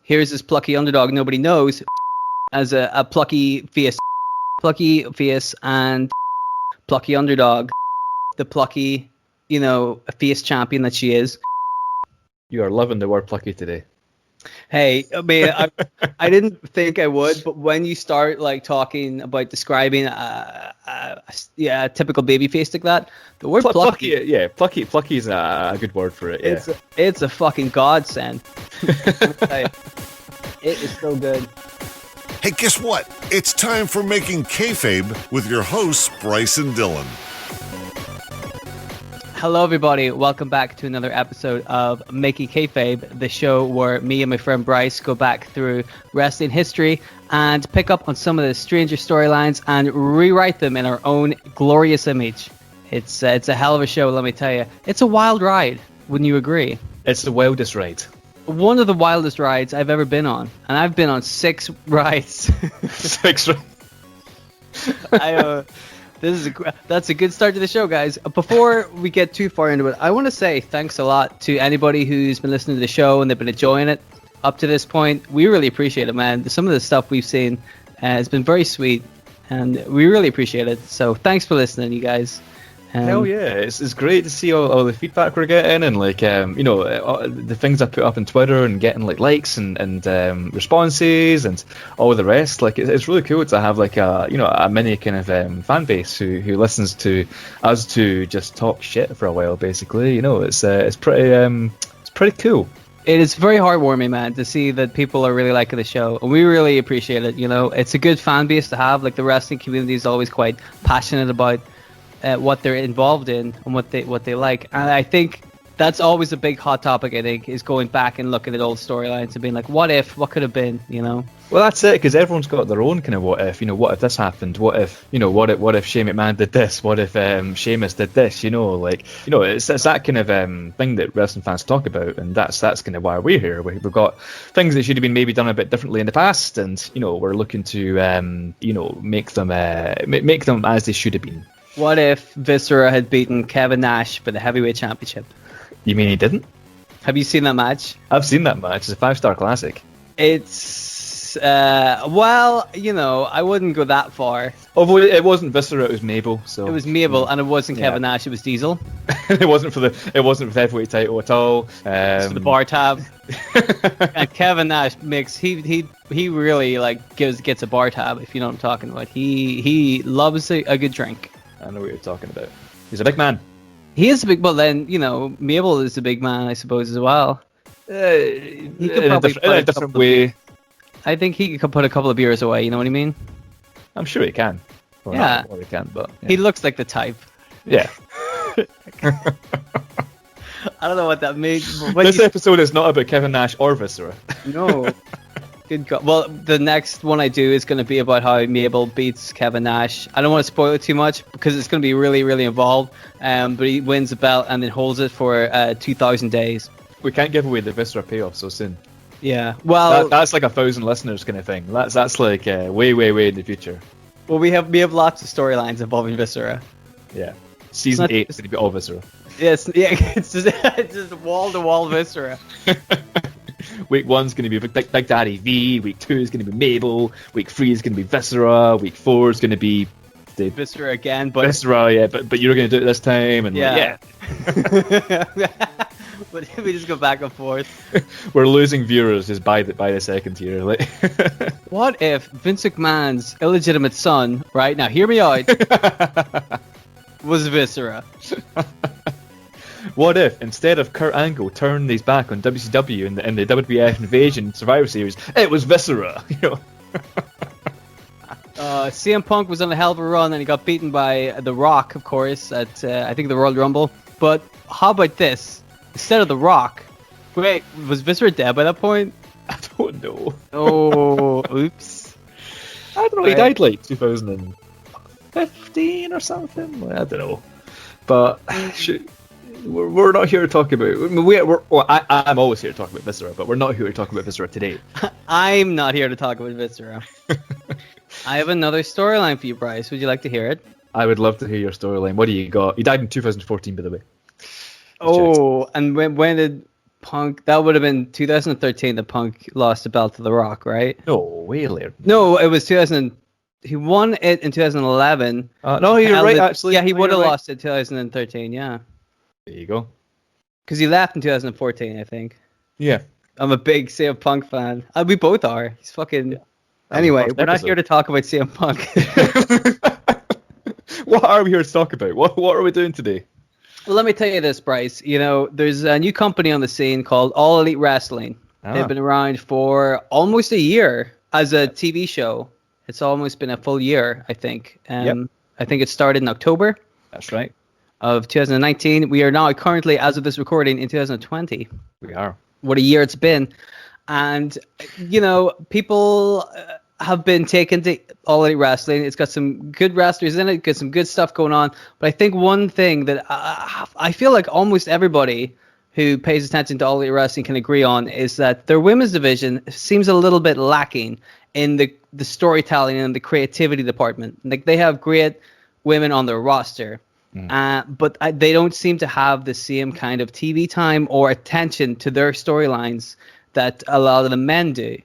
here's this plucky underdog nobody knows as a plucky face and plucky underdog, the plucky, face champion that she is. You are loving the word plucky today. Hey, I mean, I didn't think I would, but when you start like talking about describing a typical baby face like that, the word plucky is a good word for it. Yeah. It's a fucking godsend. It is so good. Hey, guess what? It's time for Making Kayfabe with your hosts, Bryce and Dylan. Hello, everybody. Welcome back to another episode of Making Kayfabe, the show where me and my friend Bryce go back through wrestling history and pick up on some of the stranger storylines and rewrite them in our own glorious image. It's a hell of a show, let me tell you. It's a wild ride, wouldn't you agree? It's the wildest ride. One of the wildest rides I've ever been on, and I've been on 6 rides. 6 rides. That's a good start to the show, guys. Before we get too far into it, I want to say thanks a lot to anybody who's been listening to the show and they've been enjoying it up to this point. We really appreciate it, man. Some of the stuff we've seen has been very sweet, and we really appreciate it. So thanks for listening, you guys. Hell yeah, it's great to see all the feedback we're getting, and like the things I put up on Twitter and getting like likes and responses and all the rest. Like it's really cool to have like a mini kind of fan base who listens to us to just talk shit for a while. Basically, it's pretty cool. It is very heartwarming, man, to see that people are really liking the show, and we really appreciate it. It's a good fan base to have. Like the wrestling community is always quite passionate about what they're involved in and what they like, and I think that's always a big hot topic. I think is going back and looking at old storylines and being like, what could have been, Well, that's it, because everyone's got their own kind of what if. What if this happened? What if what if Shane McMahon did this? What if Sheamus did this? It's that kind of thing that wrestling fans talk about, and that's kind of why we're here. We've got things that should have been maybe done a bit differently in the past, and we're looking to make them as they should have been. What if Viscera had beaten Kevin Nash for the heavyweight championship? You mean he didn't? Have you seen that match? I've seen that match. It's a 5-star classic. It's I wouldn't go that far. Although it wasn't Viscera, it was Mabel. So it was Mabel, and it wasn't Kevin Nash. It was Diesel. It wasn't for the heavyweight title at all. It's for the bar tab. And Kevin Nash he really like gets a bar tab, if you know what I'm talking about. He loves a good drink. I know what you're talking about. He's a big man. He is a big, but then, Mabel is a big man, I suppose, as well. He could probably in a different way. I think he could put a couple of beers away, you know what I mean? I'm sure he can. Well, yeah. He can, but... Yeah. He looks like the type. Yeah. I don't know what that means. This episode is not about Kevin Nash or Viscera. No. Good God. Well, the next one I do is going to be about how Mabel beats Kevin Nash. I don't want to spoil it too much because it's going to be really, really involved. But he wins the belt and then holds it for 2,000 days. We can't give away the Viscera payoff so soon. Yeah. Well, that's like 1,000 listeners kind of thing. That's like way, way, way in the future. Well, we have lots of storylines involving Viscera. Yeah. Season 8 is going to be all Viscera. Yes. Yeah. It's just wall to wall Viscera. Week 1's going to be Big Daddy V. Week 2 is going to be Mabel. Week 3 is going to be Viscera. Week 4 is going to be Viscera again, but Viscera, yeah. But you're going to do it this time, and yeah. But we just go back and forth. We're losing viewers just by the second here. Like. What if Vince McMahon's illegitimate son, right now, hear me out, was Viscera? What if, instead of Kurt Angle turning his back on WCW in the WWF Invasion Survivor Series, it was Viscera? CM Punk was on a hell of a run, and he got beaten by The Rock, of course, at I think the Royal Rumble. But how about this? Instead of The Rock, wait, was Viscera dead by that point? I don't know. Oh, oops. I don't know. He died like 2015 or something. I don't know. But we're not here to talk about. I'm always here to talk about Viscera, but we're not here to talk about Viscera today. I'm not here to talk about Viscera. I have another storyline for you, Bryce. Would you like to hear it? I would love to hear your storyline. What do you got? He died in 2014, by the way. Oh, and when did Punk, that would have been 2013 that Punk lost the belt to The Rock, right? No, way later. No, it was 2000. He won it in 2011. No, you're right, actually. Yeah, he No, would have you're right. lost it in 2013, yeah. There you go. Because he left in 2014, I think. Yeah. I'm a big CM Punk fan. We both are. He's fucking... Yeah. Anyway, we're not here to talk about CM Punk. What are we here to talk about? What are we doing today? Well, let me tell you this, Bryce. You know, there's a new company on the scene called All Elite Wrestling. They've been around for almost a year as a TV show. It's almost been a full year, I think. I think it started in October. That's right. Of 2019. We are now currently, as of this recording, in 2020. We are. What a year it's been. And, you know, people have been taken to All Elite Wrestling. It's got some good wrestlers in it, got some good stuff going on. But I think one thing that I feel like almost everybody who pays attention to All Elite Wrestling can agree on is that their women's division seems a little bit lacking in the storytelling and the creativity department. Like, they have great women on their roster, but they don't seem to have the same kind of TV time or attention to their storylines that a lot of the men do.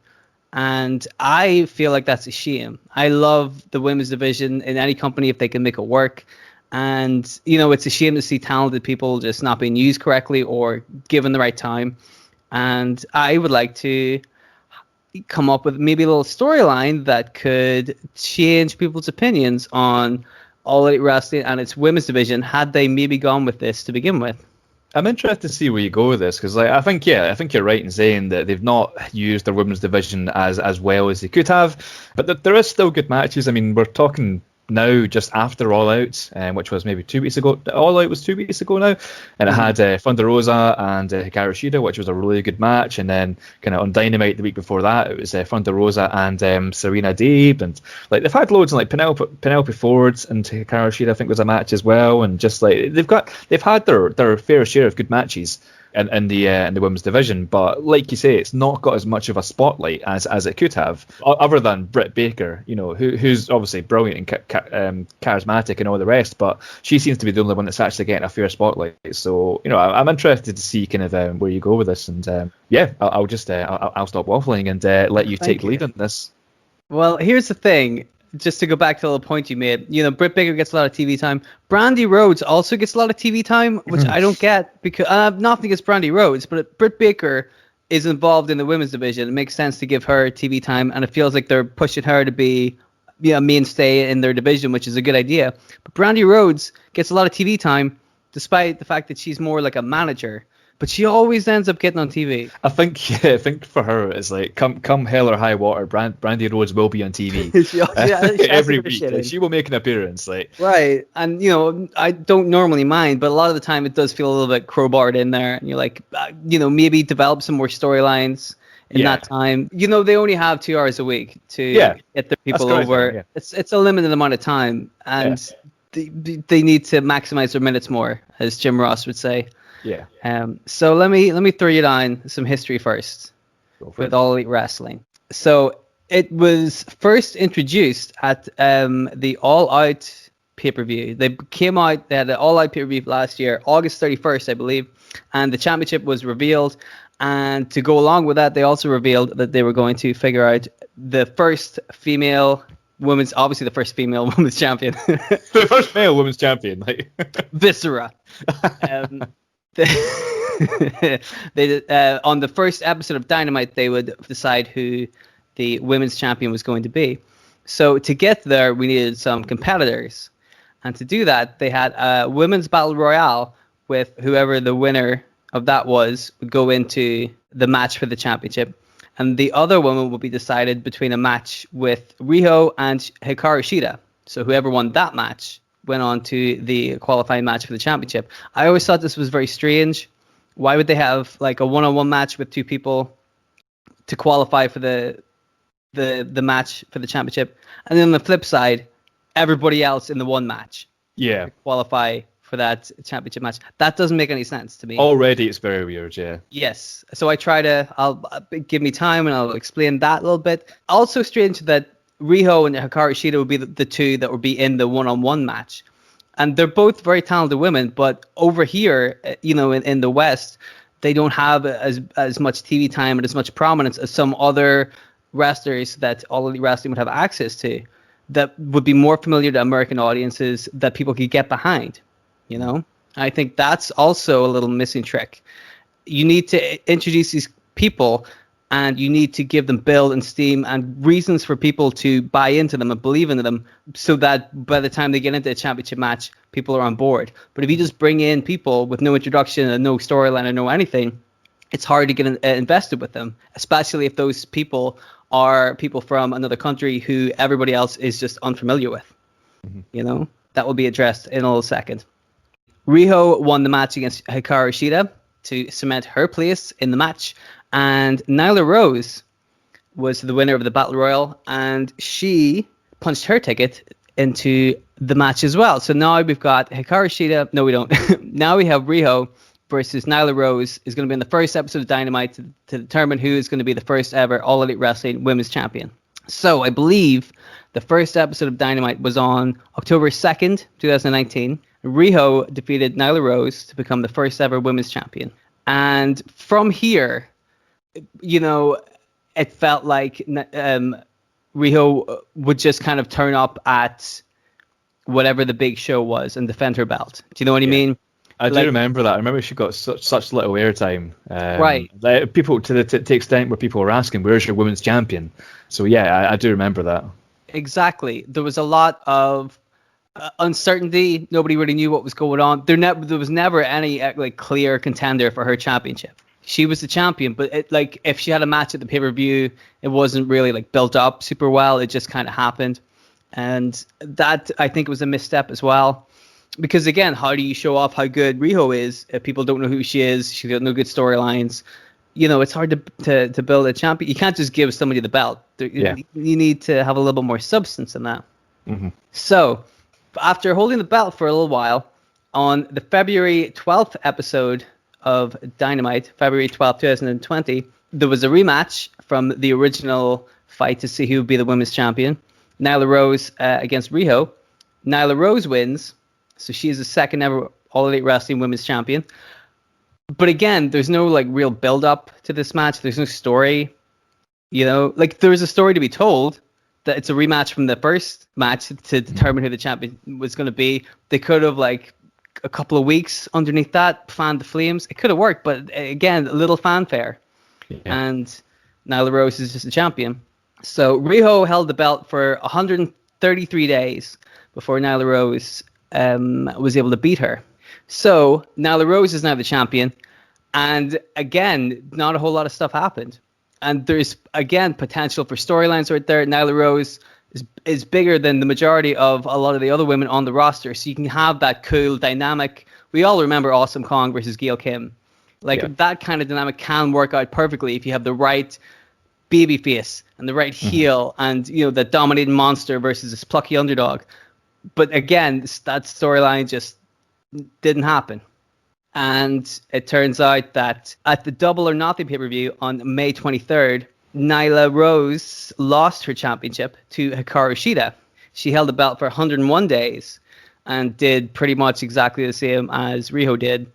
And I feel like that's a shame. I love the women's division in any company if they can make it work. And, you know, it's a shame to see talented people just not being used correctly or given the right time. And I would like to come up with maybe a little storyline that could change people's opinions on All Elite Wrestling and its women's division had they maybe gone with this to begin with. I'm interested to see where you go with this, because I think you're right in saying that they've not used their women's division as well as they could have, but there is still good matches. I mean, we're talking now just after All Out, which was maybe 2 weeks ago. All Out was 2 weeks ago now, and it had Thunder Rosa and Hikaru Shida, which was a really good match. And then kind of on Dynamite the week before that, it was Thunder Rosa and Serena Deeb, and like they've had loads, and like Penelope Ford and Hikaru Shida I think was a match as well, and just like they've had their fair share of good matches in the women's division, but like you say, it's not got as much of a spotlight as it could have, other than Britt Baker, you know, who's obviously brilliant and charismatic and all the rest, but she seems to be the only one that's actually getting a fair spotlight. So, you know, I'm interested to see kind of where you go with this, and I'll stop waffling and let you take lead on this. Well, here's the thing. Just to go back to the little point you made, you know, Britt Baker gets a lot of TV time. Brandy Rhodes also gets a lot of TV time, which I don't get, because I have nothing against Brandy Rhodes, but Britt Baker is involved in the women's division. It makes sense to give her TV time, and it feels like they're pushing her to be a mainstay in their division, which is a good idea. But Brandy Rhodes gets a lot of TV time, despite the fact that she's more like a manager. But she always ends up getting on TV. I think for her it's like come hell or high water, Brandy Rhodes will be on TV every week. Like, she will make an appearance, like right. And you know, I don't normally mind, but a lot of the time it does feel a little bit crowbarred in there. And you're like, you know, maybe develop some more storylines in that time. You know, they only have 2 hours a week to get the people over. Yeah. It's a limited amount of time, and they need to maximize their minutes more, as Jim Ross would say. Yeah. So let me throw you down some history first with All Elite Wrestling. So it was first introduced at the All Out pay-per-view. They had an All Out pay-per-view last year, August 31st, I believe, and the championship was revealed. And to go along with that, they also revealed that they were going to figure out the first female women's women's champion. The first male women's champion, like Viscera. They on the first episode of Dynamite, they would decide who the women's champion was going to be. So to get there, we needed some competitors, and to do that, they had a women's battle royale with whoever the winner of that would go into the match for the championship, and the other woman would be decided between a match with Riho and Hikaru Shida. So whoever won that match went on to the qualifying match for the championship. I always thought this was very strange. Why would they have like a one-on-one match with two people to qualify for the match for the championship, and then on the flip side, everybody else in the one match qualify for that championship match? That doesn't make any sense to me. Already it's very weird, yeah. Yes. So I'll give me time and I'll explain that a little bit. Also strange that Riho and Hikaru Shida would be the two that would be in the one-on-one match. And they're both very talented women, but over here, you know, in the West, they don't have as much TV time and as much prominence as some other wrestlers that All Elite Wrestling would have access to, that would be more familiar to American audiences, that people could get behind. You know, I think that's also a little missing trick. You need to introduce these people, and you need to give them build and steam and reasons for people to buy into them and believe into them, so that by the time they get into a championship match, people are on board. But if you just bring in people with no introduction and no storyline and no anything, it's hard to get invested with them, especially if those people are people from another country who everybody else is just unfamiliar with. You know, that will be addressed in a little second. Riho won the match against Hikaru Shida to cement her place in the match. And Nyla Rose was the winner of the Battle Royal, and she punched her ticket into the match as well. So now we've got Hikaru Shida. No, we don't. Now we have Riho versus Nyla Rose. Is going to be in the first episode of Dynamite to determine who is going to be the first ever All Elite Wrestling Women's Champion. So I believe the first episode of Dynamite was on October 2nd, 2019. Riho defeated Nyla Rose to become the first ever Women's Champion. And from here, you know, it felt like Riho would just kind of turn up at whatever the big show was and defend her belt. Do you know what I mean? I do remember that. I remember she got such little airtime. Right. People to the extent where people were asking, "Where's your women's champion?" So yeah, I do remember that. Exactly. There was a lot of uncertainty. Nobody really knew what was going on. There was never any like clear contender for her championship. She was the champion, but if she had a match at the pay-per-view, it wasn't really like built up super well. It just kind of happened. And that, I think, was a misstep as well. Because again, how do you show off how good Riho is if people don't know who she is? She's got no good storylines. You know, it's hard to build a champion. You can't just give somebody the belt. You need to have a little bit more substance in that. So, after holding the belt for a little while, on the February 12th episode of Dynamite, February 12th, 2020, there was a rematch from the original fight to see who would be the women's champion. Nyla Rose against Riho. Nyla Rose wins, so she is the second ever All Elite Wrestling Women's Champion. But again, there's no like real build up to this match. There's no story. You know, like there's a story to be told that it's a rematch from the first match to determine who the champion was going to be. They could have like a couple of weeks underneath that, fanned the flames. It could have worked, but again, a little fanfare. And Nyla Rose is just a champion. So Riho held the belt for 133 days before Nyla Rose was able to beat her. So Nyla Rose is now the champion. And again, not a whole lot of stuff happened. And there's, again, potential for storylines right there. Nyla Rose is bigger than the majority of a lot of the other women on the roster. So you can have that cool dynamic. We all remember Awesome Kong versus Gail Kim. That kind of dynamic can work out perfectly if you have the right baby face and the right heel and, you know, the dominating monster versus this plucky underdog. But again, that storyline just didn't happen. And it turns out that at the Double or Nothing pay-per-view on May 23rd, Nyla Rose lost her championship to Hikaru Shida. She held the belt for 101 days and did pretty much exactly the same as Riho did,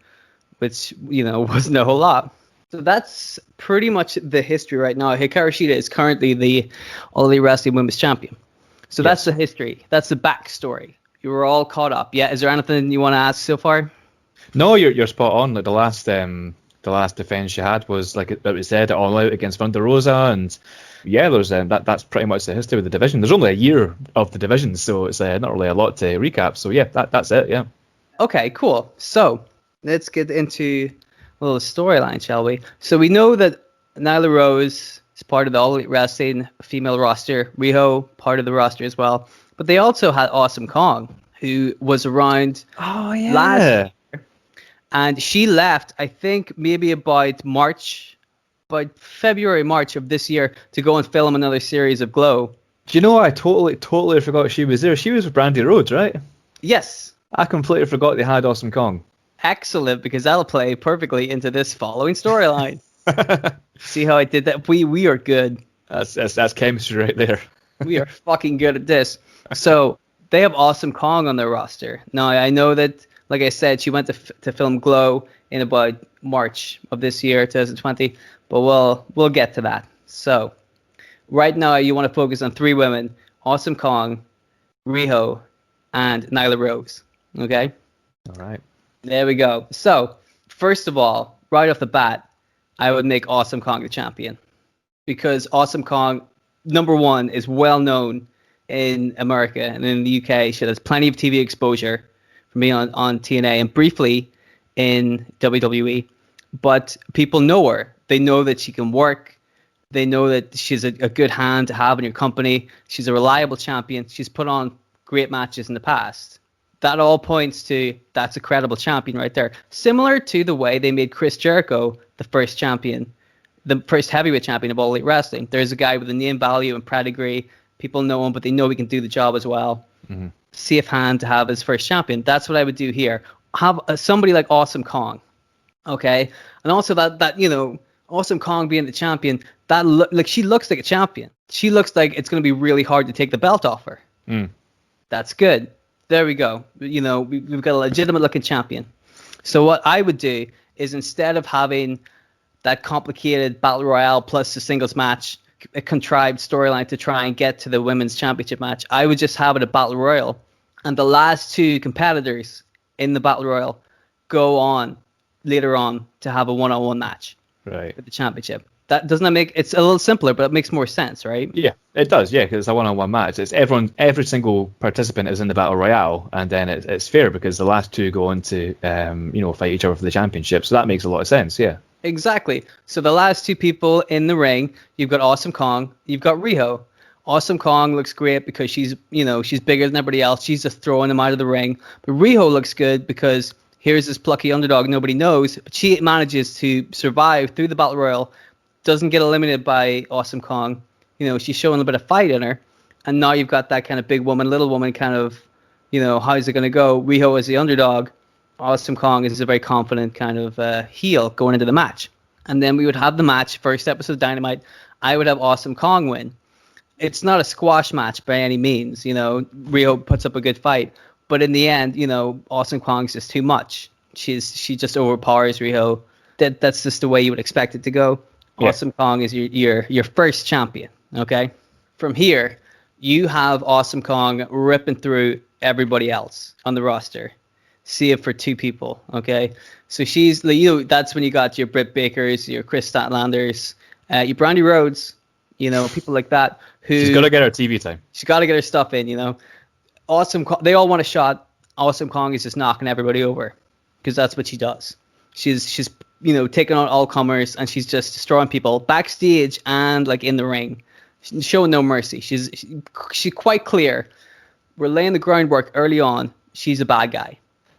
which, you know, wasn't a whole lot. So that's pretty much the history right now. Hikaru Shida is currently the All Elite Wrestling Women's Champion. So that's the history. That's the backstory. You were all caught up. Yeah. Is there anything you want to ask so far? No, you're spot on. Like the last defense she had was like it was said All Out against Thunder Rosa, and there's that's pretty much the history of the division. There's only a year of the division, so it's not really a lot to recap. So that's it. Yeah. Okay, cool. So let's get into a little storyline, shall we? So we know that Nyla Rose is part of the All Elite Wrestling female roster. Riho part of the roster as well, but they also had Awesome Kong, who was around last year. And she left, I think, maybe about February, March of this year to go and film another series of Glow. Do you know, I totally forgot she was there. She was with Brandy Rhodes, right? Yes. I completely forgot they had Awesome Kong. Excellent, because that'll play perfectly into this following storyline. See how I did that? We are good. That's chemistry right there. We are fucking good at this. So they have Awesome Kong on their roster. Now, I know that, like I said, she went to film Glow in about March of this year, 2020. But we'll get to that. So right now you want to focus on 3 women: Awesome Kong, Riho, and Nyla Rose. Okay? All right. There we go. So first of all, right off the bat, I would make Awesome Kong the champion, because Awesome Kong, number one, is well known in America and in the UK. She has plenty of TV exposure for me on TNA and briefly in WWE. But people know her. They know that she can work. They know that she's a good hand to have in your company. She's a reliable champion. She's put on great matches in the past. That all points to that's a credible champion right there. Similar to the way they made Chris Jericho the first champion, the first heavyweight champion of All Elite Wrestling. There's a guy with a name value and pedigree. People know him, but they know he can do the job as well. Mm-hmm. Safe hand to have as first champion. That's what I would do here. Have somebody like Awesome Kong, okay? And also that Awesome Kong being the champion, like she looks like a champion. She looks like it's going to be really hard to take the belt off her. Mm. That's good. There we go. We've got a legitimate looking champion. So what I would do is, instead of having that complicated battle royale plus a singles match, a contrived storyline to try and get to the women's championship match, I would just have it a battle royal, and the last 2 competitors in the battle royal go on later on to have a one-on-one match, right, with the championship. That doesn't make it's a little simpler, but it makes more sense, right? Yeah, it does. Yeah, because it's a one-on-one match. It's every single participant is in the battle royale, and then it's fair because the last 2 go on to fight each other for the championship. So that makes a lot of sense. Yeah. Exactly. So the last 2 people in the ring, you've got Awesome Kong, you've got Riho. Awesome Kong looks great because she's bigger than everybody else. She's just throwing them out of the ring. But Riho looks good because here's this plucky underdog nobody knows, but she manages to survive through the battle royal, doesn't get eliminated by Awesome Kong. She's showing a bit of fight in her, and now you've got that kind of big woman, little woman kind of, how's it going to go? Riho is the underdog. Awesome Kong is a very confident kind of heel going into the match. And then we would have the match, first episode of Dynamite. I would have Awesome Kong win. It's not a squash match by any means. Riho puts up a good fight. But in the end, Awesome Kong's just too much. She just overpowers Riho. That's just the way you would expect it to go. Yeah. Awesome Kong is your first champion, okay? From here, you have Awesome Kong ripping through everybody else on the roster. Save for 2 people, okay? So she's, that's when you got your Britt Bakers, your Chris Statlanders, your Brandy Rhodes, people like that. She's got to get her TV time. She's got to get her stuff in, Awesome Kong, they all want a shot. Awesome Kong is just knocking everybody over because that's what she does. She's taking on all comers, and she's just destroying people backstage and like in the ring. She's showing no mercy. She's quite clear. We're laying the groundwork early on. She's a bad guy.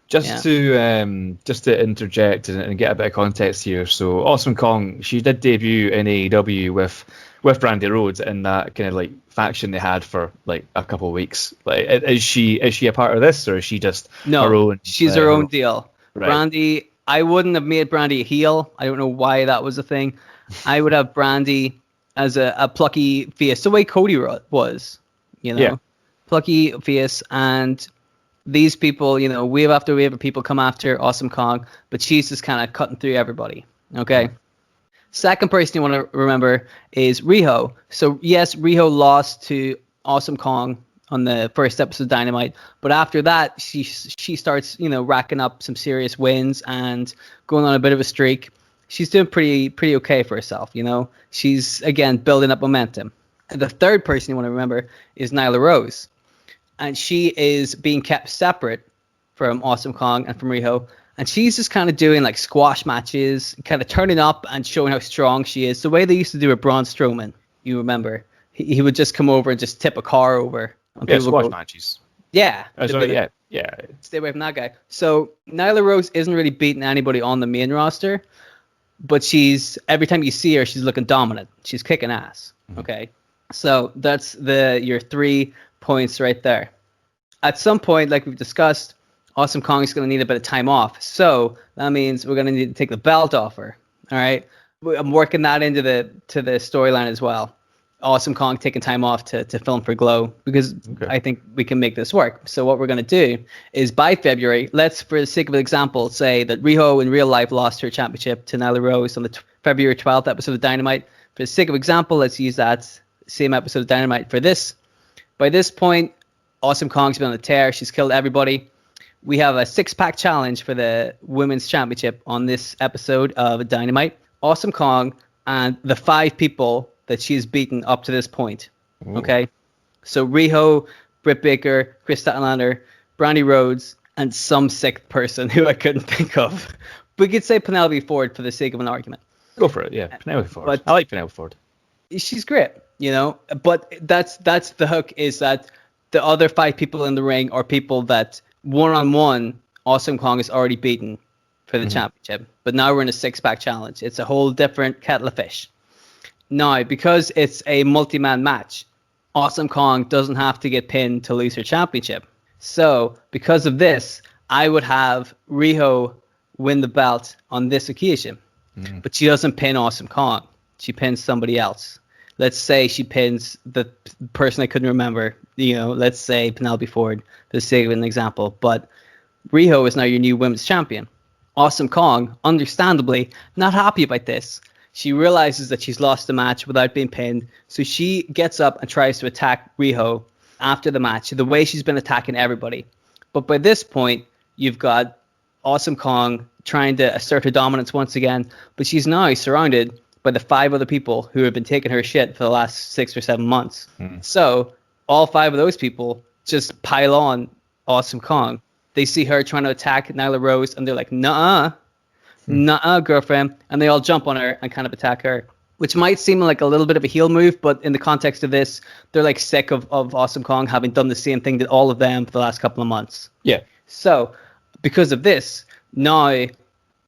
Just to interject and get a bit of context here. So Awesome Kong, she did debut in AEW with Brandy Rhodes in that kind of like faction they had for like a couple of weeks. Like, is she a part of this, or is she just her own? She's her own deal. Right. Brandy, I wouldn't have made Brandy a heel. I don't know why that was a thing. I would have Brandy as a plucky face, the way Cody was, plucky face. And these people, wave after wave of people come after Awesome Kong, but she's just kind of cutting through everybody. Okay. Second person you want to remember is Riho. So yes, Riho lost to Awesome Kong on the first episode of Dynamite, but after that she starts racking up some serious wins and going on a bit of a streak. She's doing pretty okay for herself. She's again building up momentum. And the third person you want to remember is Nyla Rose, and she is being kept separate from Awesome Kong and from Riho. And she's just kind of doing like squash matches, kind of turning up and showing how strong she is. The way they used to do with Braun Strowman, you remember? He would just come over and just tip a car over. Yeah, squash matches. Yeah. Yeah. Stay away from that guy. So Nyla Rose isn't really beating anybody on the main roster, but every time you see her, she's looking dominant. She's kicking ass. Mm-hmm. Okay. So that's your 3 points right there. At some point, like we've discussed, Awesome Kong is going to need a bit of time off. So that means we're going to need to take the belt off her. All right. I'm working that into the storyline as well. Awesome Kong taking time off to film for Glow, because I think we can make this work. So what we're going to do is by February, let's, for the sake of an example, say that Riho in real life lost her championship to Nyla Rose on the February 12th episode of Dynamite. For the sake of example, let's use that same episode of Dynamite for this. By this point, Awesome Kong's been on a tear. She's killed everybody. We have a 6-pack challenge for the Women's Championship on this episode of Dynamite. Awesome Kong and the 5 people that she's beaten up to this point. Ooh. Okay? So Riho, Britt Baker, Chris Statlander, Brandy Rhodes, and some 6th person who I couldn't think of. We could say Penelope Ford for the sake of an argument. Go for it, yeah. Penelope Ford. But I like Penelope Ford. She's great, you know? But that's the hook, is that the other 5 people in the ring are people that one-on-one Awesome Kong is already beaten for the championship. But now we're in a 6-pack challenge. It's a whole different kettle of fish. Now, because it's a multi-man match, Awesome Kong doesn't have to get pinned to lose her championship. So, because of this, I would have Riho win the belt on this occasion. But she doesn't pin Awesome Kong. She pins somebody else. Let's say she pins the person I couldn't remember. You know, let's say Penelope Ford, for the sake of an example. But Riho is now your new women's champion. Awesome Kong, understandably, not happy about this. She realizes that she's lost the match without being pinned, so she gets up and tries to attack Riho after the match, the way she's been attacking everybody. But by this point, you've got Awesome Kong trying to assert her dominance once again, but she's now surrounded by the 5 other people who have been taking her shit for the last 6 or 7 months. So all 5 of those people just pile on Awesome Kong. They see her trying to attack Nyla Rose, and they're like, nuh-uh, girlfriend, and they all jump on her and kind of attack her, which might seem like a little bit of a heel move, but in the context of this, they're like sick of Awesome Kong having done the same thing to all of them for the last couple of months. Yeah. So because of this, now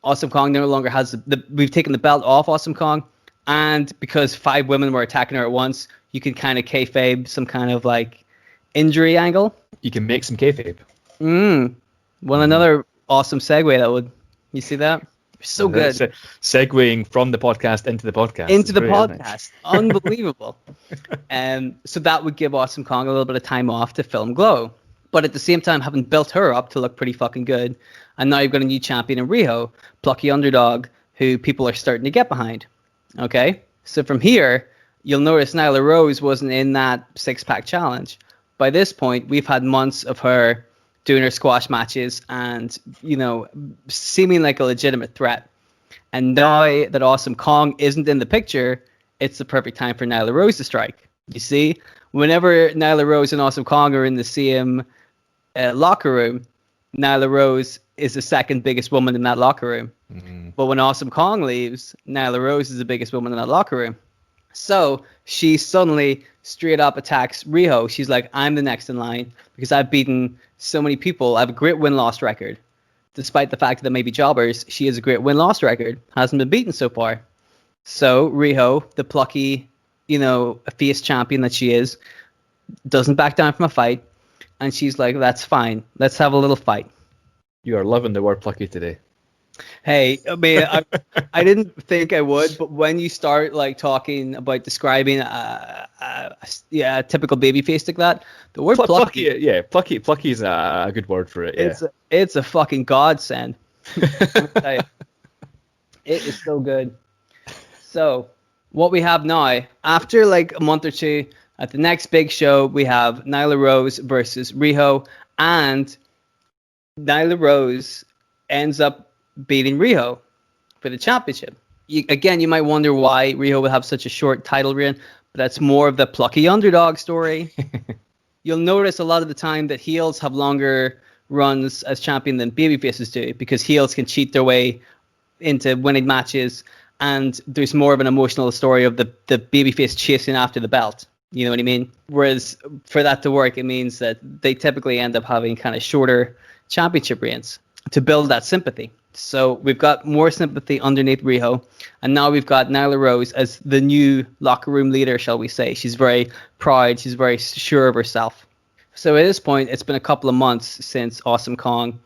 Awesome Kong no longer has we've taken the belt off Awesome Kong, and because 5 women were attacking her at once, you can kind of kayfabe some kind of like injury angle. You can make some kayfabe. Well, another awesome segue that would, you see that? So good. Segueing from the podcast into the podcast. Into the podcast. Unbelievable. So that would give Awesome Kong a little bit of time off to film Glow. But at the same time, having built her up to look pretty fucking good. And now you've got a new champion in Riho, plucky underdog, who people are starting to get behind. Okay? So from here, you'll notice Nyla Rose wasn't in that 6-pack challenge. By this point, we've had months of her doing her squash matches and, you know, seeming like a legitimate threat. And now that Awesome Kong isn't in the picture, it's the perfect time for Nyla Rose to strike. You see, whenever Nyla Rose and Awesome Kong are in the same locker room, Nyla Rose is the second biggest woman in that locker room. But when Awesome Kong leaves, Nyla Rose is the biggest woman in that locker room. So she suddenly straight up attacks Riho. She's like, I'm the next in line because I've beaten so many people. I have a great win-loss record. Despite the fact that they may be jobbers, she has a great win-loss record. Hasn't been beaten so far. So Riho, the plucky, you know, face champion that she is, doesn't back down from a fight. And she's like, that's fine. Let's have a little fight. You are loving the word plucky today. Hey, I mean, I didn't think I would, but when you start like talking about describing a typical baby face like that, the word plucky, plucky is a good word for it. Yeah. It's a fucking godsend. It is so good. So what we have now, after like a month or two, at the next big show, we have Nyla Rose versus Riho, and Nyla Rose ends up beating Riho for the championship. You might wonder why Riho would have such a short title reign, but that's more of the plucky underdog story. You'll notice a lot of the time that heels have longer runs as champion than babyfaces do, because heels can cheat their way into winning matches, and there's more of an emotional story of the babyface chasing after the belt. You know what I mean? Whereas for that to work, it means that they typically end up having kind of shorter championship reigns to build that sympathy. So we've got more sympathy underneath Riho, and now we've got Nyla Rose as the new locker room leader, shall we say. She's very proud. She's very sure of herself. So at this point, it's been a couple of months since Awesome Kong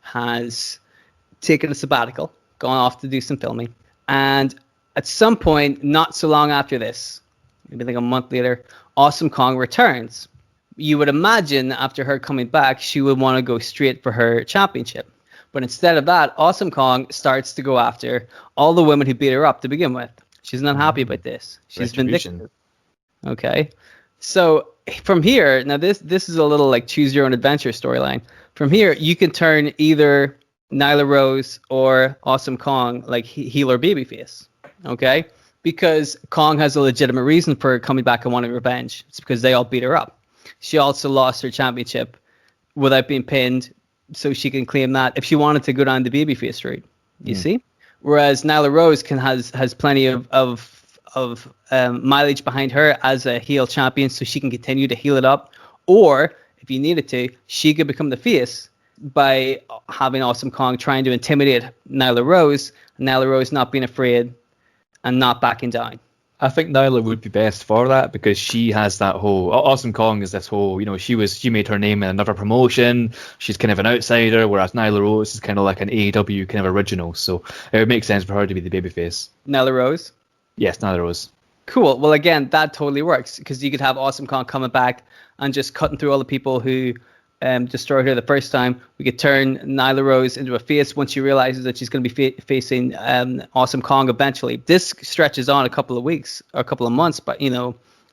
has taken a sabbatical, gone off to do some filming. And at some point, not so long after this, maybe like a month later, Awesome Kong returns. You would imagine after her coming back, she would want to go straight for her championship. But instead of that, Awesome Kong starts to go after all the women who beat her up to begin with. She's not happy about this. She's vindictive. Okay. So from here, now this is a little like choose your own adventure storyline. From here, you can turn either Nyla Rose or Awesome Kong like heel or babyface. Okay? Because Kong has a legitimate reason for coming back and wanting revenge. It's because they all beat her up. She also lost her championship without being pinned, so she can claim that if she wanted to go down the babyface route. You see? Whereas Nyla Rose has plenty of mileage behind her as a heel champion, so she can continue to heel it up. Or, if you needed to, she could become the face by having Awesome Kong trying to intimidate Nyla Rose not being afraid and not backing down. I think Nyla would be best for that because she has that whole Awesome Kong is this whole, she made her name in another promotion. She's kind of an outsider, whereas Nyla Rose is kind of like an AEW kind of original. So it would make sense for her to be the babyface. Nyla Rose? Yes, Nyla Rose. Cool. Well, again, that totally works because you could have Awesome Kong coming back and just cutting through all the people who destroyed her the first time. We could turn Nyla Rose into a face once she realizes that she's going to be facing Awesome Kong eventually. This stretches on a couple of weeks or a couple of months, but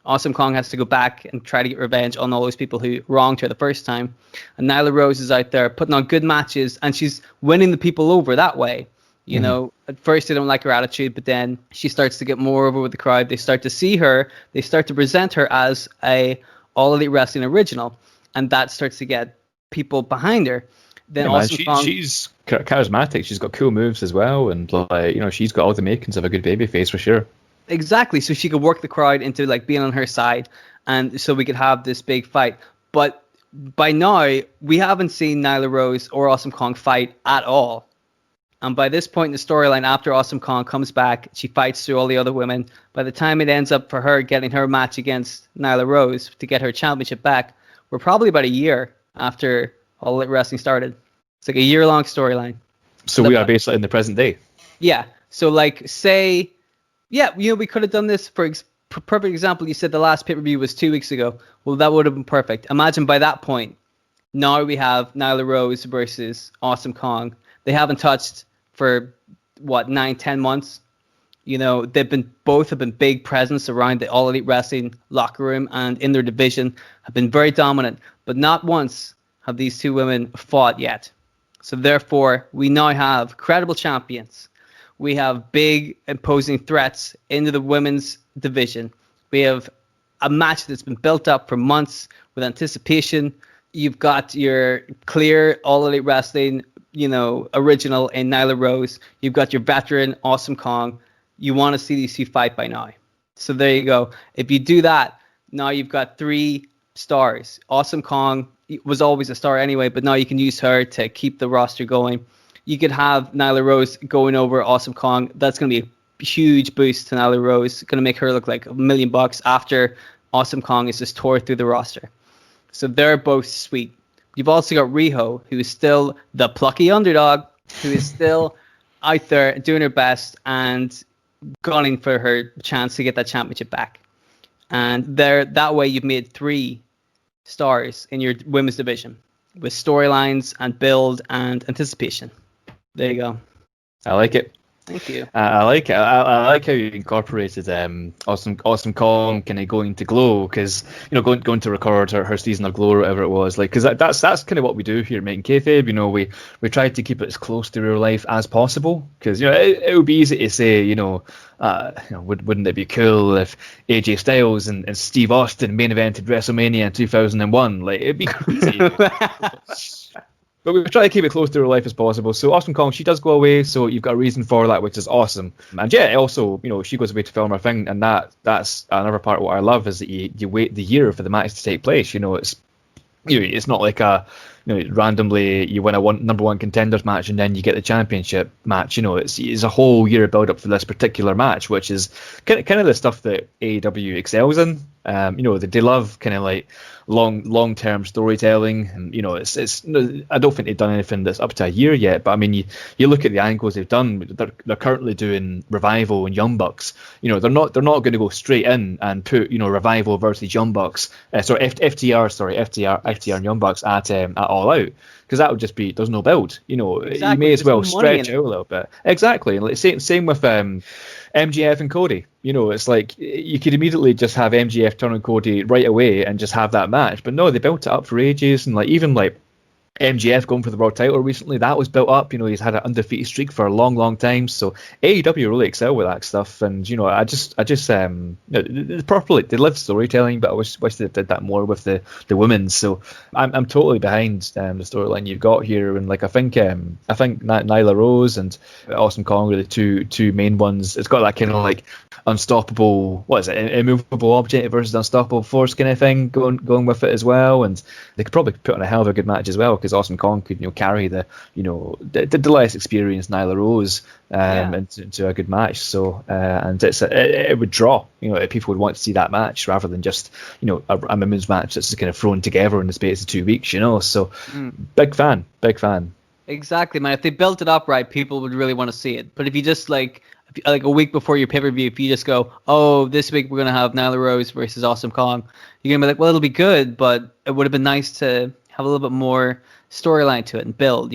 Awesome Kong has to go back and try to get revenge on all those people who wronged her the first time. And Nyla Rose is out there putting on good matches, and she's winning the people over that way. At first they don't like her attitude, but then she starts to get more over with the crowd. They start to see her. They start to present her as a All Elite Wrestling original, and that starts to get people behind her. Then she's charismatic. She's got cool moves as well, and she's got all the makings of a good babyface for sure. Exactly. So she could work the crowd into like being on her side, and so we could have this big fight. But by now, we haven't seen Nyla Rose or Awesome Kong fight at all. And by this point in the storyline, after Awesome Kong comes back, she fights through all the other women. By the time it ends up for her getting her match against Nyla Rose to get her championship back, we're probably about a year after All Elite Wrestling started. It's like a year-long storyline. So we are basically in the present day. Yeah. So like say, we could have done this for perfect example. You said the last pay-per-view was 2 weeks ago. Well, that would have been perfect. Imagine by that point, now we have Nyla Rose versus Awesome Kong. They haven't touched for 9-10 months. Both have been big presence around the All Elite Wrestling locker room and in their division, have been very dominant, but not once have these two women fought yet. So therefore, we now have credible champions. We have big imposing threats into the women's division. We have a match that's been built up for months with anticipation. You've got your clear All Elite Wrestling original in Nyla Rose. You've got your veteran Awesome Kong. You want to see these two fight by now. So there you go. If you do that, now you've got 3 stars. Awesome Kong was always a star anyway, but now you can use her to keep the roster going. You could have Nyla Rose going over Awesome Kong. That's going to be a huge boost to Nyla Rose. Going to make her look like $1 million after Awesome Kong is just tore through the roster. So they're both sweet. You've also got Riho, who is still the plucky underdog, who is still out there doing her best and gunning for her chance to get that championship back. And that way you've made 3 stars in your women's division with storylines and build and anticipation. There you go. I like it. Thank you. I like it. I like how you incorporated Awesome Kong kind of going to Glow because going to record her season of Glow or whatever it was because that's kind of what we do here at Making Kayfabe. We try to keep it as close to real life as possible because it would be easy to say wouldn't it be cool if AJ Styles and Steve Austin main evented WrestleMania in 2001? Like it'd be crazy. But we try to keep it close to real life as possible. So Awesome Kong, she does go away, so you've got a reason for that, which is awesome. And yeah, also, she goes away to film her thing, and that's another part of what I love is that you wait the year for the match to take place. It's not like randomly you win a number one contenders match and then you get the championship match. It's a whole year build up for this particular match, which is kind of the stuff that AEW excels in. They love kind of like long term storytelling, and it's I don't think they've done anything that's up to a year yet, but I mean you look at the angles they've done. They're currently doing Revival and Young Bucks. They're not going to go straight in and put Revival versus Young Bucks, FTR and Young Bucks at All Out, because that would just be, there's no build. Exactly. You may as well stretch it out a little bit. Exactly. And same with MJF and Cody. It's like you could immediately just have MJF turn on Cody right away and just have that match. But no, they built it up for ages, and even MJF going for the world title recently, that was built up. He's had an undefeated streak for a long time. So AEW really excel with that stuff, and I just properly, they love storytelling, but I wish they did that more with the women. So I'm totally behind the storyline you've got here, and I think Nyla Rose and Awesome Kong are the two main ones. It's got that kind of unstoppable, what is it, immovable object versus unstoppable force kind of thing going with it as well, and they could probably put on a hell of a good match as well, because Awesome Kong could carry the less experienced Nyla Rose into a good match. So and it would draw, people would want to see that match rather than just a women's match that's kind of thrown together in the space of 2 weeks. So big fan. Exactly, man. If they built it up right, people would really want to see it. But if you just like a week before your pay-per-view, if you just go, oh, this week we're going to have Nyla Rose versus Awesome Kong, you're going to be like, well, it'll be good, but it would have been nice to have a little bit more storyline to it and build,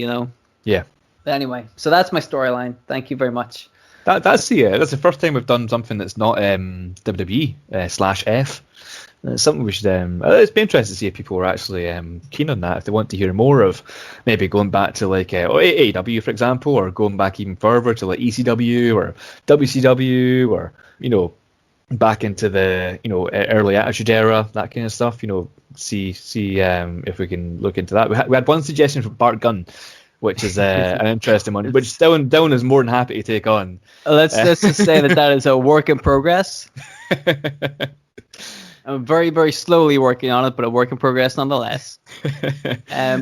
Yeah. But anyway, so that's my storyline. Thank you very much. That's the first time we've done something that's not WWE /F. It's something we should. It's been interesting to see if people are actually keen on that. If they want to hear more of, maybe going back to AEW, for example, or going back even further to ECW or WCW, or back into the early Attitude Era, that kind of stuff. See if we can look into that. We had one suggestion from Bart Gunn, which is an interesting one, which Dylan is more than happy to take on. Let's just say that is a work in progress. I'm very, very slowly working on it, but a work in progress nonetheless.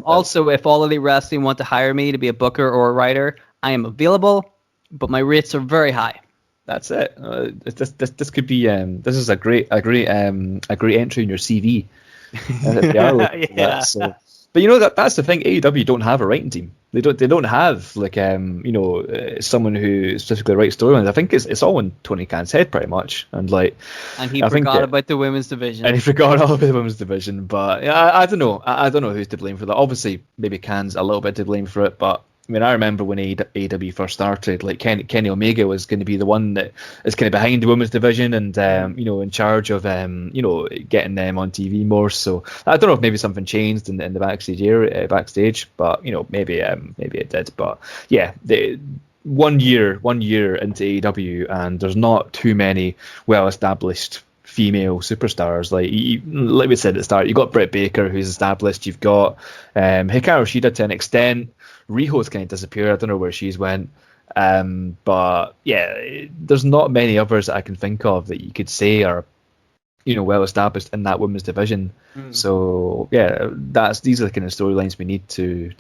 Also, if All Elite Wrestling want to hire me to be a booker or a writer, I am available, but my rates are very high. That's it. This could be this is a great entry in your CV. If they are yeah. But that's the thing. AEW don't have a writing team. They don't have someone who specifically writes storylines. I think it's all in Tony Khan's head pretty much, and he forgot about the women's division. And he forgot all about the women's division. But I don't know. I don't know who's to blame for that. Obviously, maybe Khan's a little bit to blame for it, but I mean, I remember when AEW first started, Kenny Omega was going to be the one that is kind of behind the women's division and, in charge of, getting them on TV more. So I don't know if maybe something changed in the backstage, but maybe it did. But yeah, one year into AEW, and there's not too many well-established female superstars. Like we said at the start, you've got Britt Baker, who's established. You've got Hikaru Shida to an extent. Riho's kind of disappeared. I don't know where she's went. But yeah, there's not many others that I can think of that you could say are, well established in that women's division. So yeah, these are the kind of storylines we need to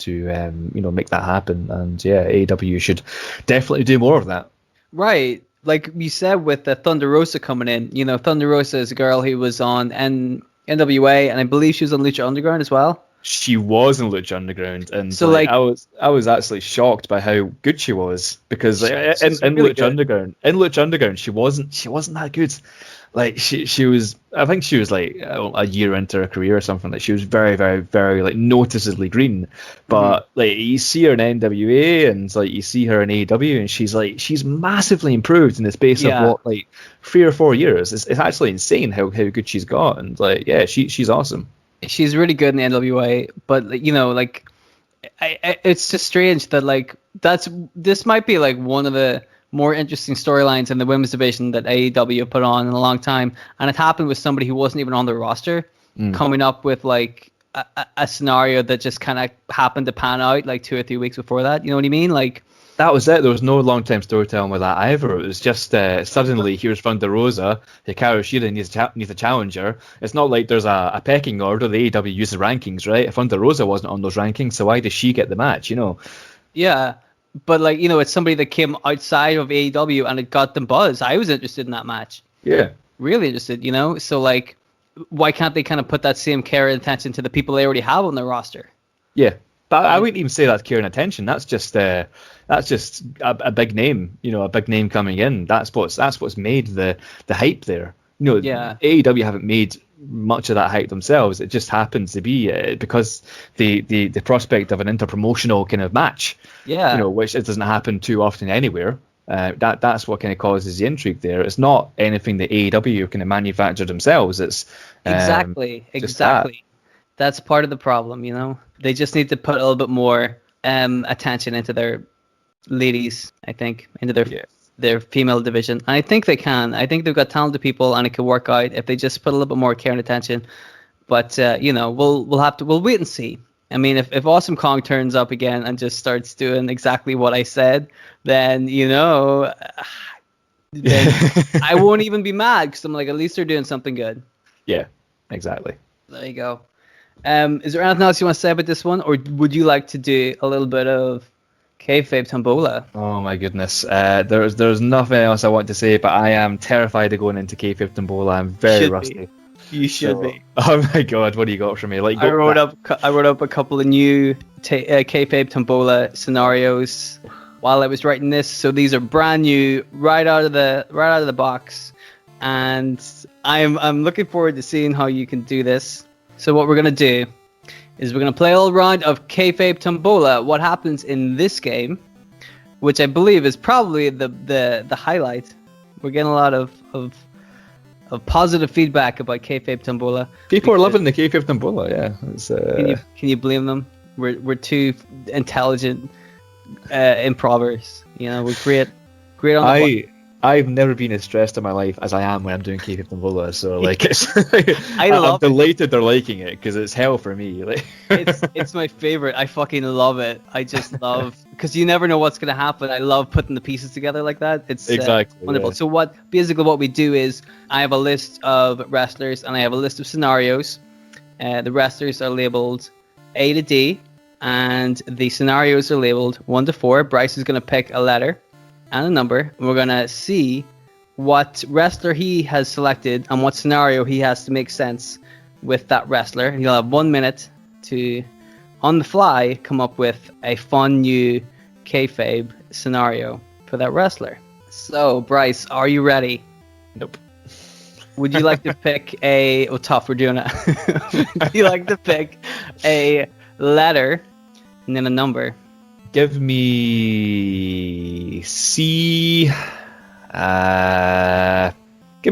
make that happen. And yeah, AEW should definitely do more of that. Right. Like you said with Thunder Rosa coming in, Thunder Rosa is a girl who was on NWA, and I believe she was on Lucha Underground as well. She was in Lucha Underground, and so I was actually shocked by how good she was, because in really Lucha Underground she wasn't that good. She was, I think she was a year into her career or something. She was very, very, very noticeably green. But you see her in NWA and you see her in AEW, and she's massively improved in the space of 3 or 4 years. It's actually insane how good she's got, and she's awesome. She's really good in the NWA, but it's just strange that this might be one of the more interesting storylines in the women's division that AEW put on in a long time, and it happened with somebody who wasn't even on the roster, coming up with a scenario that just kind of happened to pan out 2 or 3 weeks before that. You know what I mean? That was it. There was no long-term storytelling with that either. It was just suddenly here's Thunder Rosa. Hikaru Shida needs a challenger. It's not like there's a pecking order. The AEW uses rankings, right? If Thunder Rosa wasn't on those rankings, so why does she get the match? Yeah, but like it's somebody that came outside of AEW and it got them buzz. I was interested in that match. Yeah, really interested. So like, why can't they kind of put that same care and attention to the people they already have on their roster? Yeah, but I wouldn't even say that's care and attention. That's just a big name, a big name coming in. That's what's made the hype there. AEW haven't made much of that hype themselves. It just happens to be because the prospect of an interpromotional kind of match, which it doesn't happen too often anywhere. That's what kind of causes the intrigue there. It's not anything that AEW kind of manufacture themselves. It's exactly. That's part of the problem. They just need to put a little bit more attention into their ladies, I think, into their female division. And I think they can. I think they've got talented people, and it can work out if they just put a little bit more care and attention. But we'll wait and see. I mean, if Awesome Kong turns up again and just starts doing exactly what I said, then then I won't even be mad because I'm like, at least they're doing something good. Yeah, exactly. There you go. Is there anything else you want to say about this one, or would you like to do a little bit of Kayfabe Tombola? Oh my goodness. There's nothing else I want to say, but I am terrified of going into Kayfabe Tombola. I'm very rusty. You should be. Oh my god, what do you got for me? Like, I wrote up a couple of new Kayfabe Tombola scenarios while I was writing this. So these are brand new, right out of the box, and I'm looking forward to seeing how you can do this. So what we're gonna do is we're gonna play a little round of Kayfabe Tombola. What happens in this game, which I believe is probably the highlight. We're getting a lot of positive feedback about Kayfabe Tombola. People are loving the Kayfabe Tombola. Yeah. Can you blame them? We're two intelligent improvers. We're great on the I've never been as stressed in my life as I am when I'm doing Kayfabe Tombola. So I'm delighted they're liking it because it's hell for me. It's my favorite. I fucking love it. I just love because you never know what's gonna happen. I love putting the pieces together like that. It's exactly wonderful. Yeah. So what we do is I have a list of wrestlers and I have a list of scenarios. The wrestlers are labeled A to D, and the scenarios are labeled 1 to 4. Bryce is gonna pick a letter and a number, and we're gonna see what wrestler he has selected and what scenario he has to make sense with that wrestler. And he'll have 1 minute to, on the fly, come up with a fun new kayfabe scenario for that wrestler. So, Bryce, are you ready? Nope. Would you like to pick tough, we're doing it. Would you like to pick a letter and then a number? Give me C. Give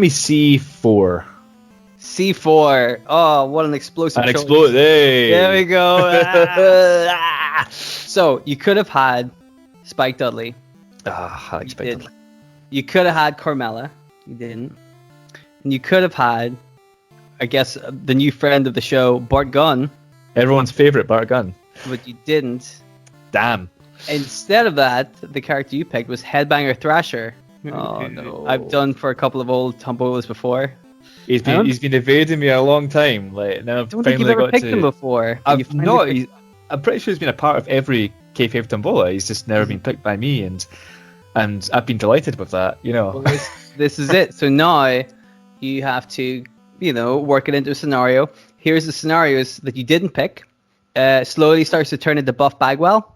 me C4. C4. Oh, what an explosive choice. Hey. There we go. So, you could have had Spike Dudley. I like Spike Dudley. You could have had Carmella. You didn't. And you could have had, I guess, the new friend of the show, Bart Gunn. Everyone's favorite, Bart Gunn. But you didn't. Damn. Instead of that, the character you picked was Headbanger Thrasher. Oh no! I've done for a couple of old tombolas before. He's been evading me a long time. Like now, I don't think you've ever picked him before. I'm pretty sure he's been a part of every kayfabe tombola. He's just never been picked by me, and I've been delighted with that. Well, this is it. So now you have to work it into a scenario. Here's the scenarios that you didn't pick. Slowly starts to turn into Buff Bagwell.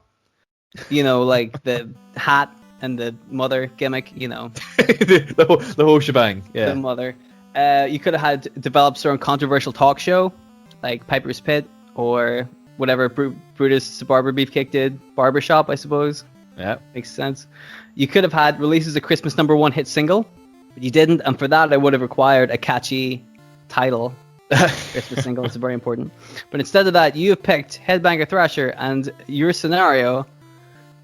Like the hat and the mother gimmick, the whole shebang. Yeah. The mother. You could have had developed some controversial talk show, like Piper's Pit or whatever Brutus the Barber Beefcake did. Barbershop, I suppose. Yeah. Makes sense. You could have had releases a Christmas #1 hit single, but you didn't, and for that I would have required a catchy title. Christmas single is very important. But instead of that, you have picked Headbanger Thrasher, and your scenario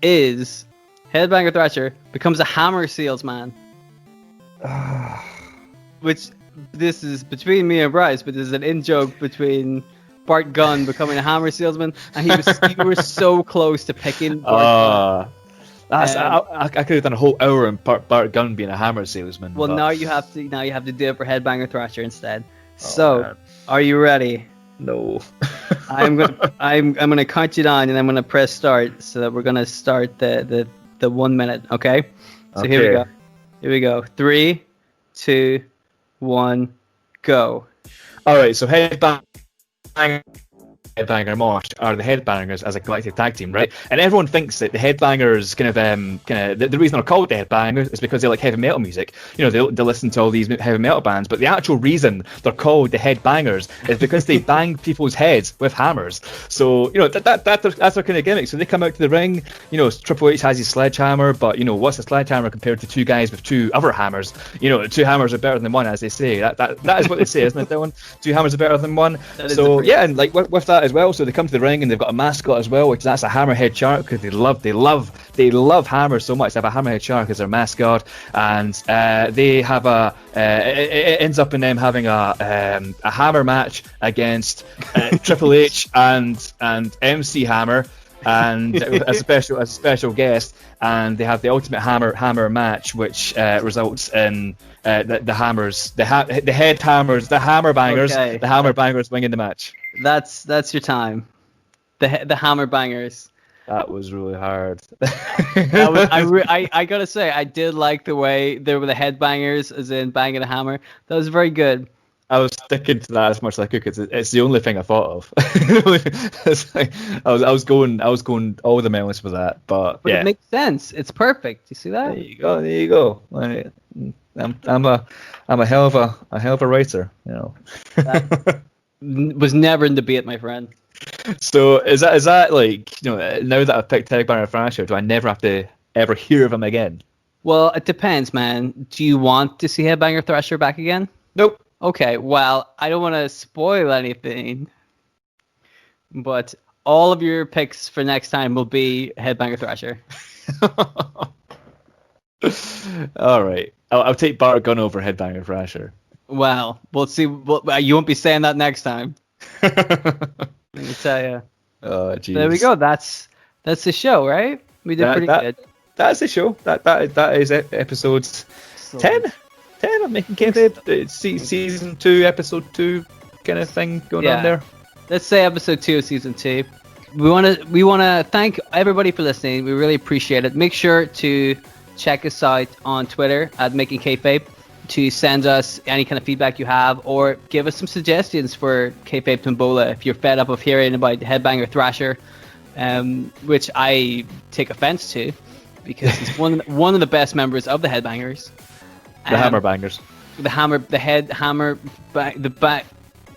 is Headbanger Thrasher becomes a hammer salesman. Which, this is between me and Bryce, but there's an in-joke between Bart Gunn becoming a hammer salesman, and you were so close to picking Bart Gunn. I could have done a whole hour on Bart Gunn being a hammer salesman. Well, but... now you have to do it for Headbanger Thrasher instead. Oh, So, man. are you ready? No. I'm gonna count you down, and I'm gonna press start, so that we're gonna start the 1 minute. Okay. So here we go. Here we go. 3, 2, 1, go. All right. So Headbanger Mosh are the Headbangers as a collective tag team, right? And everyone thinks that the Headbangers the reason they're called the Headbangers is because they like heavy metal music. You know, they listen to all these heavy metal bands, but the actual reason they're called the Headbangers is because they bang people's heads with hammers. So, you know, that's their kind of gimmick. So they come out to the ring, you know, Triple H has his sledgehammer, but, you know, what's a sledgehammer compared to two guys with two other hammers? You know, two hammers are better than one, as they say. That is what they say, isn't it, Dylan? Two hammers are better than one. So, yeah, and like with that as well, so they come to the ring and they've got a mascot as well, that's a hammerhead shark, because they love hammers so much. They have a hammerhead shark as their mascot, and they have it ends up in them having a hammer match against Triple H and MC Hammer, and as a special guest, and they have the ultimate hammer match, which results in the hammer bangers, okay. The hammer bangers winning the match. That's your time. The hammer bangers. That was really hard. I gotta say, I did like the way they were the headbangers, as in banging a hammer. That was very good. I was sticking to that as much as I could, because it's the only thing I thought of. I was going all the melons for that, but yeah. It makes sense. It's perfect. You see that? There you go. I'm a hell of a writer, you know. That was never in debate, my friend. So is that like, you know, now that I've picked Headbanger Thrasher, do I never have to ever hear of him again? Well, it depends, man. Do you want to see Headbanger Thrasher back again? Nope. Okay, well, I don't want to spoil anything, but all of your picks for next time will be Headbanger Thrasher. All right. I'll take Bart Gunn over Headbanger Thrasher. Well, we'll see. You won't be saying that next time. Let me tell you. Oh, geez. There we go. That's the show, right? We did pretty good. That's the show. That is episode 10 of Making Kayfabe. Season 2, episode 2 kind of thing going on there. Let's say episode 2 of season 2. We want to thank everybody for listening. We really appreciate it. Make sure to check us out on Twitter at Making Kayfabe to send us any kind of feedback you have, or give us some suggestions for Kayfabe Tombola if you're fed up of hearing about Headbanger Thrasher, which I take offense to, because he's one of the best members of the Headbangers. The Hammer Bangers.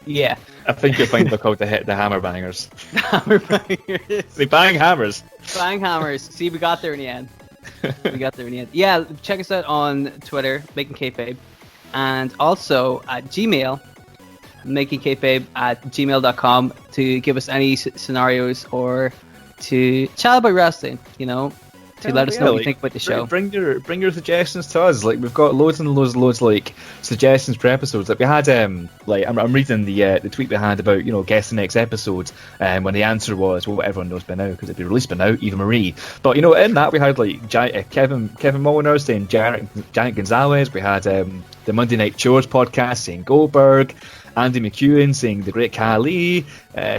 Yeah. I think you'll find they're called the Hammer Bangers. The Hammer Bangers. They bang hammers. Bang hammers. See, we got there in the end. Yeah, check us out on Twitter, Making Kayfabe, and also at Gmail, makingkayfabe@gmail.com, to give us any scenarios or to chat about wrestling, you know, to let us know what you think about the show. Bring your suggestions to us. Like, we've got loads and loads like suggestions for episodes. Like, we had like I'm reading the tweet we had about, you know, guess the next episode, when the answer was, well, everyone knows by now because it'd be released by now, Eva Marie. But, you know, in that we had like Kevin Molyneux saying Janet Gonzalez. We had the Monday Night Chores podcast saying Goldberg. Andy McEwen saying the Great Khali,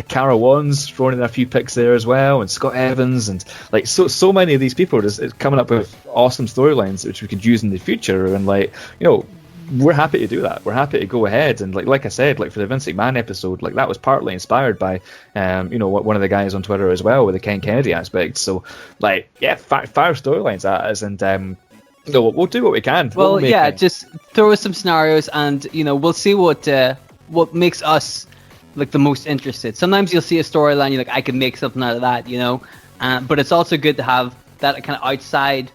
Cara Wands throwing in a few picks there as well, and Scott Evans, and like so many of these people is coming up with awesome storylines which we could use in the future, and like, you know, we're happy to do that. We're happy to go ahead, and like I said, like for the Vince McMahon episode, like that was partly inspired by you know, one of the guys on Twitter as well with the Ken Kennedy aspect. So like, yeah, fire storylines at us, and no, we'll do what we can. Well, yeah, just throw us some scenarios, and you know, we'll see what makes us like the most interested. Sometimes you'll see a storyline, you're like, I can make something out of that, you know. But it's also good to have that kind of outside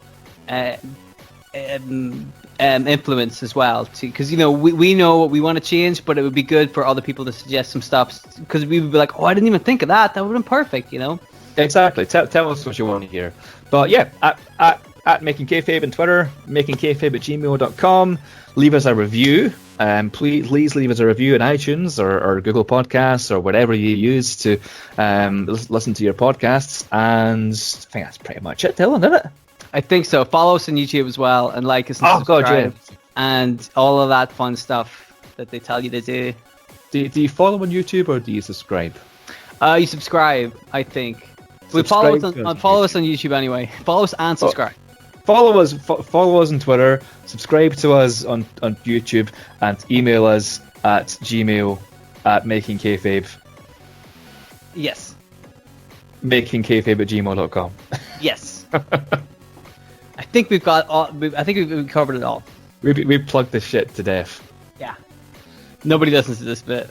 influence as well, because you know, we know what we want to change, but it would be good for other people to suggest some stuff, because we would be like, oh, I didn't even think of that. That would have been perfect, you know. Exactly. Tell us what you want to hear. But yeah, at Making Kayfabe on Twitter, makingkayfabe@gmail.com. Leave us a review. Please leave us a review on iTunes or Google Podcasts or whatever you use to listen to your podcasts. And I think that's pretty much it, Dylan, isn't it? I think so. Follow us on YouTube as well, and like us and subscribe, God, yeah. and all of that fun stuff that they tell you to do. Do you follow on YouTube or do you subscribe? You subscribe, I think. Follow us on YouTube anyway. Follow us and subscribe. Follow us on Twitter, subscribe to us on YouTube, and email us at gmail at Making Kayfabe. Yes. MakingKayfabe@gmail.com. Yes. I think we've covered it all. We plugged this shit to death. Yeah. Nobody listens to this bit.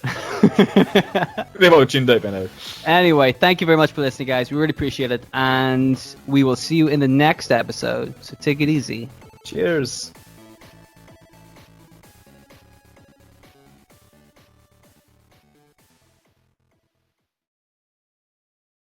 They've all tuned out by now. Anyway, thank you very much for listening, guys. We really appreciate it. And we will see you in the next episode. So take it easy. Cheers.